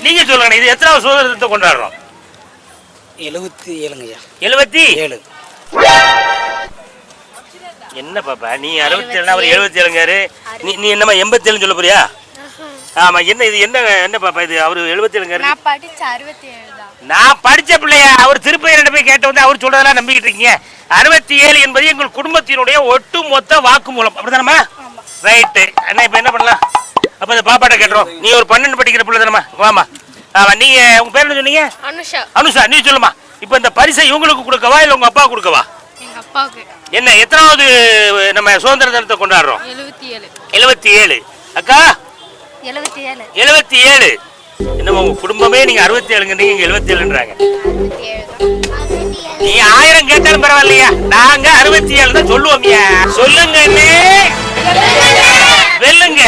நீங்க சொல்லுங்க, இது எத்தனாவது சுதந்திர தினத்தை கொண்டாடுறோம்? 77ங்கய்யா. 77. என்ன பாப்பா நீ 67 அவர் 77ங்காரு, நீ என்னமா 87 சொல்ல போறியா? ஆமா, என்ன இது என்ன பாப்பா இது அவரு 77ங்காரு? நான் படிச்ச 67 தான். நான் படிச்ச பிள்ளையா? அவர் திருப்பதியில போய் கேட்ட வந்து அவர் சொல்றதெல்லாம் நம்பிக்கிட்டு இருக்கீங்க. 67 என்பது எங்கள் குடும்பத்தினுடைய ஒட்டுமொத்த வாக்குமூலம், அப்படிதானமா? ரைட்டு. என்ன இப்ப என்ன பண்ணலாம்? அப்ப இந்த பாப்பாட்ட கேட்டுறோம். நீ ஒரு 12 படிக்கிற பிள்ளை தானமா? வாமா. ஆமா, நீங்க உங்க பேர் என்ன சொன்னீங்க? அனுஷா. அனுஷா, நீ சொல்லுமா. இப்ப இந்த பரிசை இவங்களுக்கு கொடுக்கவா இல்ல உங்க அப்பா கொடுக்கவா? எங்க அப்பாவுக்கு. என்ன எத்தனாவது நம்ம சுதந்திர தினத்தை கொண்டாடுறோம்? 77. 77. அக்கா 77. 77. என்னமா உங்க குடும்பமே நீங்க 67ங்க, நீங்க 77ன்றாங்க. 67 தான். நீ 1000 கேட்டாலும் பரவாயில்லையா, நாங்க 67 தான் சொல்லுவோம். சொல்லுங்க வெல்லுங்க.